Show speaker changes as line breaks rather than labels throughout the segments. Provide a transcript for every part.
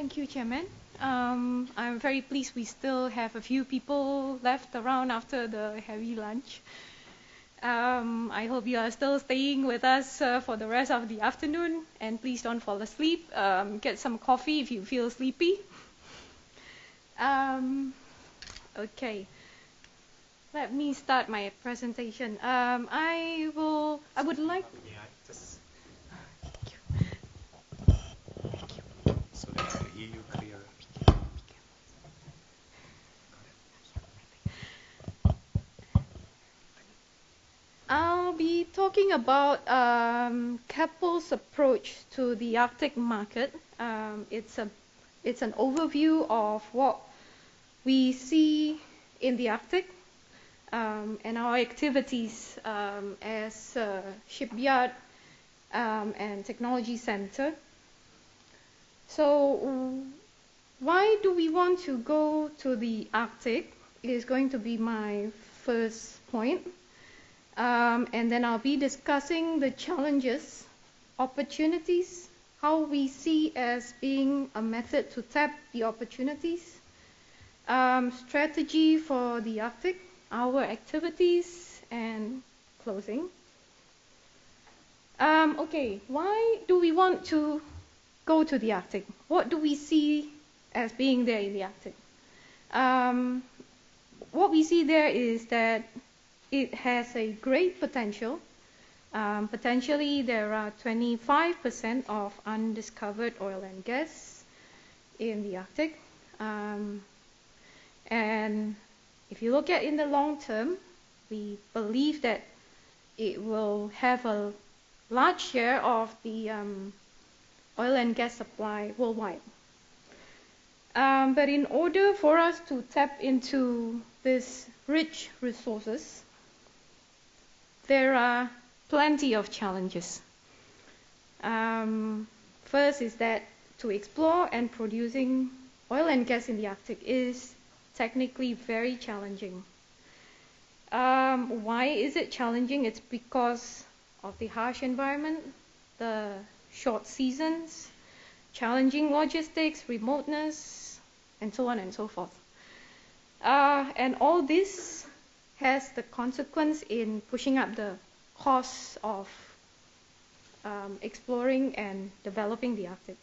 Thank you, Chairman. I'm very pleased we still have a few people left around after the heavy lunch. I hope you are still staying with us for the rest of the afternoon, and please don't fall asleep. Get some coffee if you feel sleepy. Okay, let me start my presentation. I would like.
Yeah, just
Thank you.
so that I hear you clearer.
I'll be talking about Keppel's approach to the Arctic market. It's an overview of what we see in the Arctic and our activities as a shipyard and technology center. So why do we want to go to the Arctic is going to be my first point. And then I'll be discussing the challenges, opportunities, how we see as being a method to tap the opportunities, strategy for the Arctic, our activities, and closing. Okay, why do we want to go to the Arctic? What do we see as being there in the Arctic? What we see there is that it has a great potential. Potentially, there are 25% of undiscovered oil and gas in the Arctic. And if you look at in the long term, we believe that it will have a large share of the oil and gas supply worldwide. But in order for us to tap into these rich resources, there are plenty of challenges. First is that to explore and producing oil and gas in the Arctic is technically very challenging. Why is it challenging? It's because of the harsh environment, the short seasons, challenging logistics, remoteness, and so on and so forth. And all this has the consequence in pushing up the costs of exploring and developing the Arctic.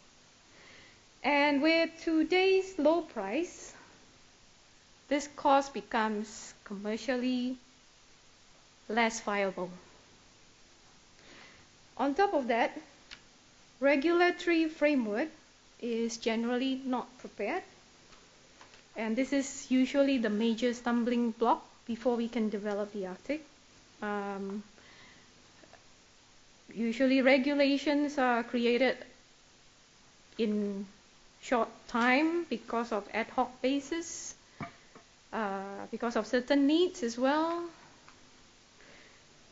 And with today's low price, this cost becomes commercially less viable. On top of that, regulatory framework is generally not prepared, and this is usually the major stumbling block before we can develop the Arctic. Usually regulations are created in short time because of ad hoc basis, because of certain needs as well.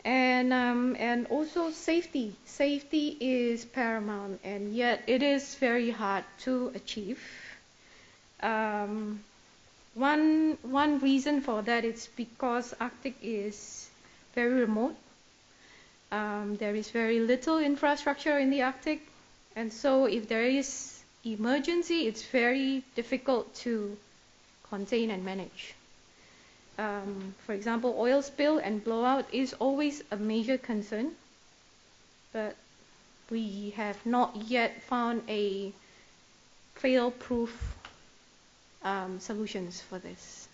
And also safety. Safety is paramount, and yet it is very hard to achieve. One reason for that is because Arctic is very remote. There is very little infrastructure in the Arctic, and so if there is emergency, it's very difficult to contain and manage. For example, oil spill and blowout is always a major concern, but we have not yet found a fail-proof solutions for this.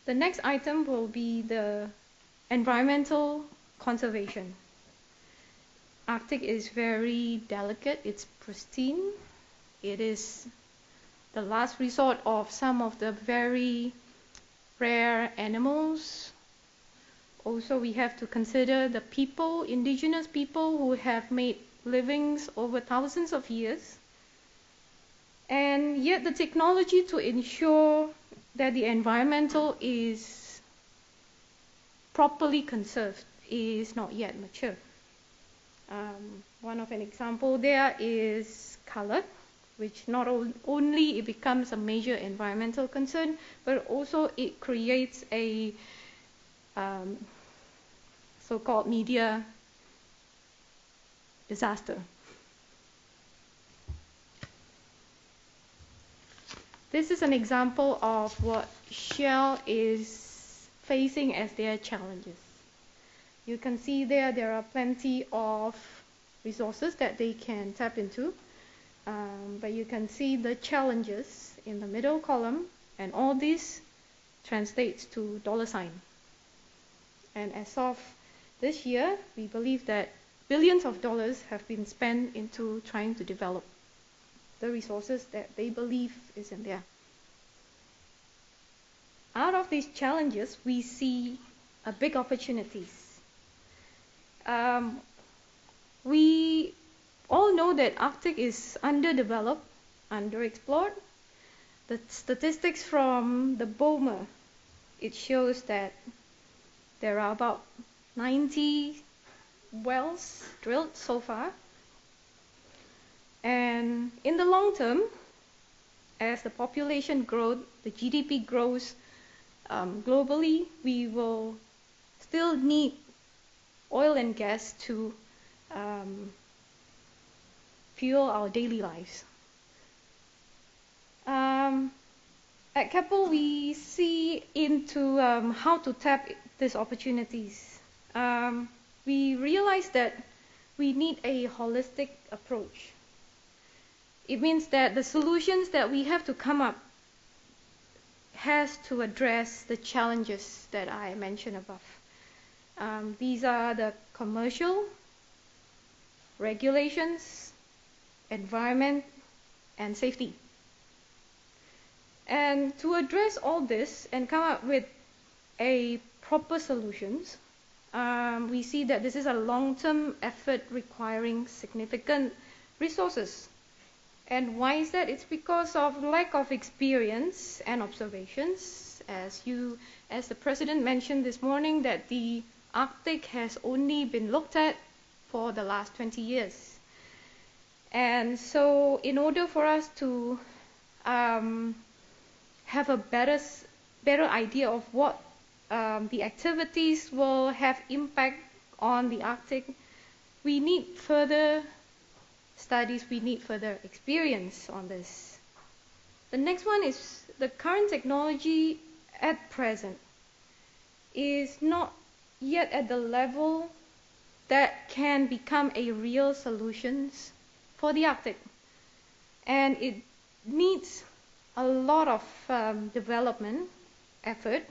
The next item will be the environmental conservation. Arctic is very delicate, it's pristine. It is the last resort of some of the very rare animals. Also, we have to consider the people, indigenous people who have made livings over thousands of years. And yet the technology to ensure that the environmental is properly conserved is not yet mature. One of an example there is color, which not only it becomes a major environmental concern, but also it creates a so-called media disaster. This is an example of what Shell is facing as their challenges. You can see there are plenty of resources that they can tap into, but you can see the challenges in the middle column, and all this translates to $. And as of this year, we believe that billions of dollars have been spent into trying to develop the resources that they believe is in there. Out of these challenges, we see a big opportunities. We all know that Arctic is underdeveloped, underexplored. The statistics from the BOMA, it shows that there are about 90 wells drilled so far. And in the long term, as the population grows, the GDP grows globally, we will still need oil and gas to fuel our daily lives. At Keppel, we see into how to tap these opportunities. We realize that we need a holistic approach. It means that the solutions that we have to come up has to address the challenges that I mentioned above. These are the commercial, regulations, environment, and safety. And to address all this and come up with a proper solutions, we see that this is a long-term effort requiring significant resources. And why is that? It's because of lack of experience and observations. As the President mentioned this morning, that the Arctic has only been looked at for the last 20 years. And so in order for us to have a better idea of what the activities will have impact on the Arctic, we need further studies, we need further experience on this. The next one is the current technology at present is not yet at the level that can become a real solutions for the Arctic. And it needs a lot of development effort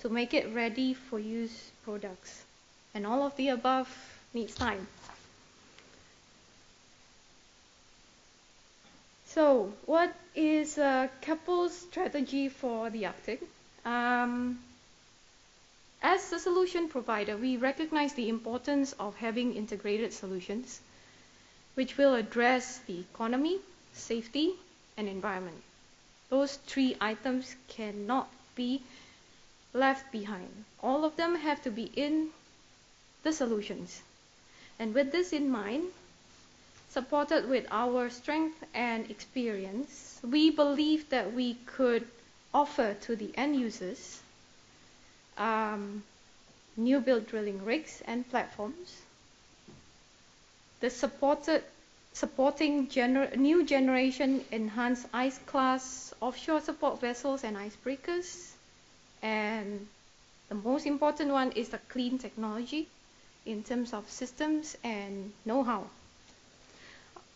to make it ready for use products. And all of the above needs time. So what is Keppel's strategy for the Arctic? As a solution provider, we recognize the importance of having integrated solutions which will address the economy, safety, and environment. Those three items cannot be left behind. All of them have to be in the solutions. And with this in mind, supported with our strength and experience, we believe that we could offer to the end users new build drilling rigs and platforms, the supporting new generation enhanced ice class offshore support vessels and icebreakers, and the most important one is the clean technology in terms of systems and know-how.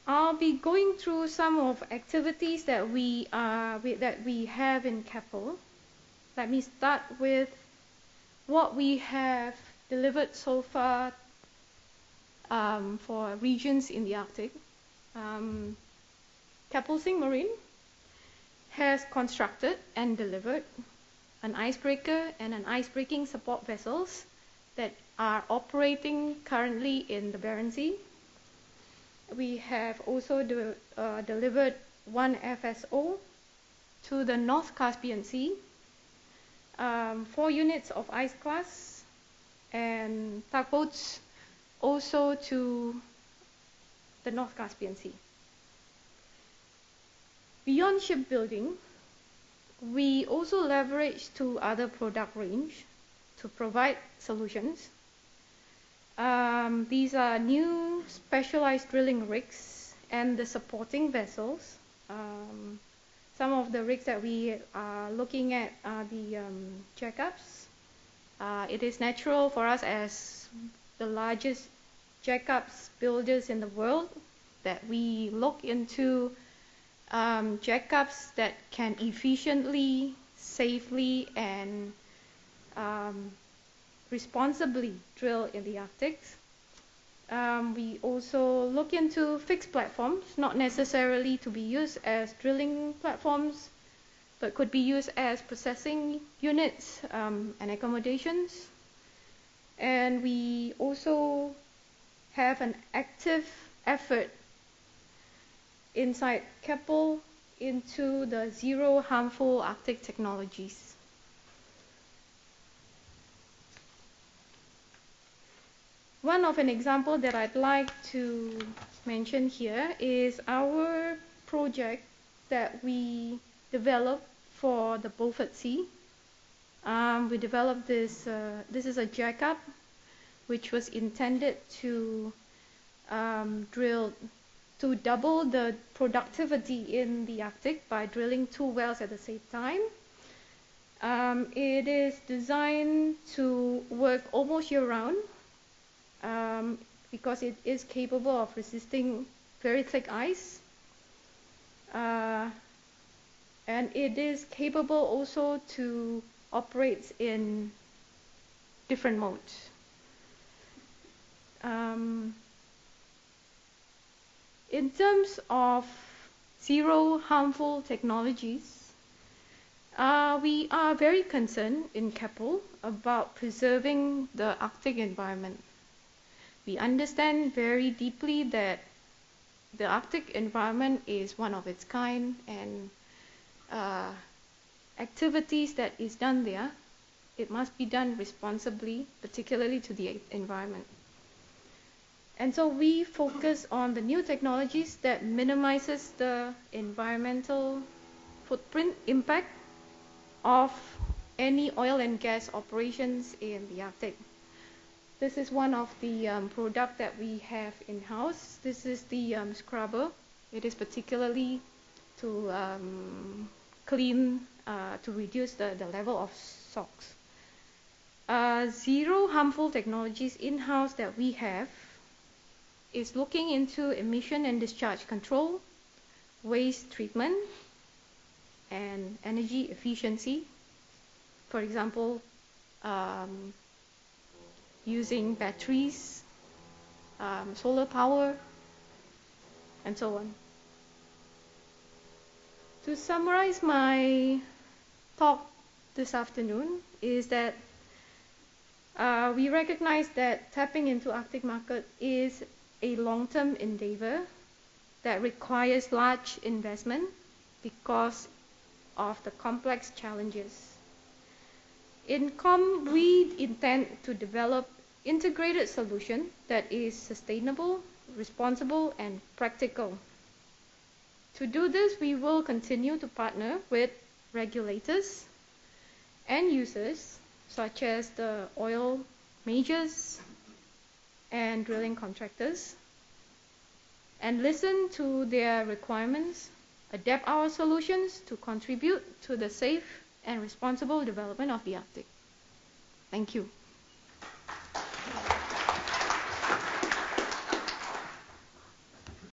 I'll be going through some of activities that we have in Keppel. Let me start with what we have delivered so far for regions in the Arctic. Keppel Marine has constructed and delivered an icebreaker and an icebreaking support vessels that are operating currently in the Barents Sea. We have also delivered one FSO to the North Caspian Sea, 4 units of ice class, and tugboats also to the North Caspian Sea. Beyond shipbuilding, we also leverage to other product range to provide solutions. These are new specialized drilling rigs and the supporting vessels Some of the rigs that we are looking at are the jackups. It is natural for us as the largest jackups builders in the world that we look into jackups that can efficiently, safely, and responsibly drill in the Arctic. We also look into fixed platforms, not necessarily to be used as drilling platforms, but could be used as processing units and accommodations. And we also have an active effort inside Keppel into the zero harmful Arctic technologies. One of an example that I'd like to mention here is our project that we developed for the Beaufort Sea. We developed this, this is a jackup which was intended to drill to double the productivity in the Arctic by drilling 2 wells at the same time. It is designed to work almost year-round because it is capable of resisting very thick ice. And it is capable also to operate in different modes. In terms of zero harmful technologies, we are very concerned in Keppel about preserving the Arctic environment. We understand very deeply that the Arctic environment is one of its kind, and activities that is done there, it must be done responsibly, particularly to the environment. And so we focus on the new technologies that minimizes the environmental footprint impact of any oil and gas operations in the Arctic. This is one of the product that we have in-house. This is the scrubber. It is particularly to clean, to reduce the level of SOx. Zero harmful technologies in-house that we have is looking into emission and discharge control, waste treatment, and energy efficiency. For example, using batteries, solar power, and so on. To summarize my talk this afternoon is that we recognize that tapping into Arctic market is a long-term endeavor that requires large investment because of the complex challenges. In COM, we intend to develop integrated solution that is sustainable, responsible, and practical. To do this, we will continue to partner with regulators and users, such as the oil majors and drilling contractors, and listen to their requirements, adapt our solutions to contribute to the safe and responsible development of the Arctic. Thank you.